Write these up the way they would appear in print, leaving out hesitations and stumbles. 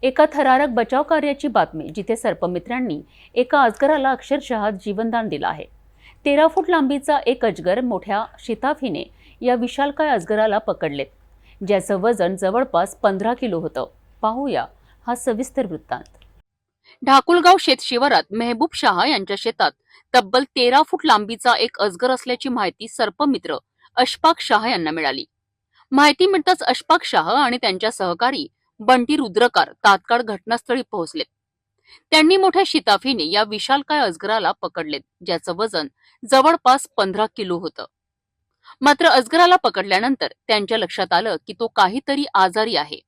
एका थरारक बचाव कार्याची बातमी, जिथे सर्पमित्रांनी एका अजगराला अक्षरशः जीवनदान दिलं आहे। 13 फूट लांबीचा एक अजगर मोठ्या शिताफीने या विशालकाय अजगराला पकडलेत, ज्याचं वजन जवळपास 15 किलो होतं। पाहूया हा सविस्तर वृत्तांत। ढाकुलगाव शेतशिवारात मेहबूब शाह यांच्या शेतात तब्बल 13 फूट लांबीचा एक अजगर असल्याची माहिती सर्पमित्र अशफाक शाह यांना मिळाली। माहिती मिळताच अशफाक शाह आणि त्यांच्या सहकारी बंटी रुद्रकार तात्काळ घटनास्थळी पोहोचलेत। त्यांनी मोठ्या शिताफीने या विशालकाय अजगराला पकडलेत, ज्याचं वजन जवळपास 15 किलो होतं। मात्र अजगराला पकडल्यानंतर त्यांच्या लक्षात आलं की तो काहीतरी आजारी आहे।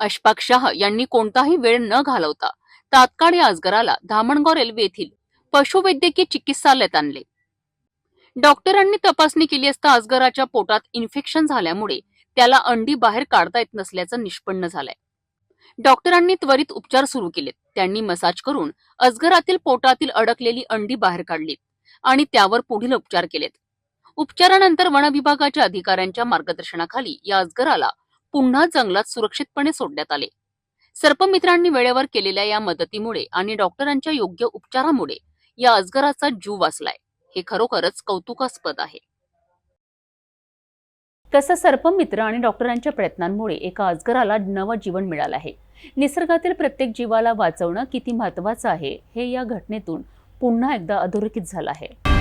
अशफाक शाह यांनी कोणताही वेळ न घालवता तात्काळ या अजगराला धामणगाव रेल्वे येथील पशुवैद्यकीय चिकित्सालयात आणले। डॉक्टरांनी तपासणी केली असता अजगराच्या पोटात इन्फेक्शन झाल्यामुळे त्याला अंडी बाहेर काढता येत नसल्याचं निष्पन्न झालंय। डॉक्टरांनी त्वरित उपचार सुरू केलेत। त्यांनी मसाज करून अजगरातील पोटातील अडकलेली अंडी बाहेर काढलीत आणि त्यावर पुढील उपचार केलेत। उपचारानंतर वन विभागाच्या अधिकाऱ्यांच्या मार्गदर्शनाखाली या अजगराला पुन्हा जंगलात सुरक्षितपणे सोडण्यात आले। सर्पमित्रांनी वेळेवर केलेल्या या मदतीमुळे आणि डॉक्टरांच्या योग्य उपचारामुळे या अजगराचा जीव वाचलाय। हे खरोखरच कौतुकास्पद आहे। तसं सर्पमित्र आणि डॉक्टरांच्या प्रयत्नांमुळे एका अजगराला नवं जीवन मिळालं आहे। निसर्गातील प्रत्येक जीवाला वाचवणं किती महत्त्वाचं आहे, हे या घटनेतून पुन्हा एकदा अधोरेखित झालं आहे।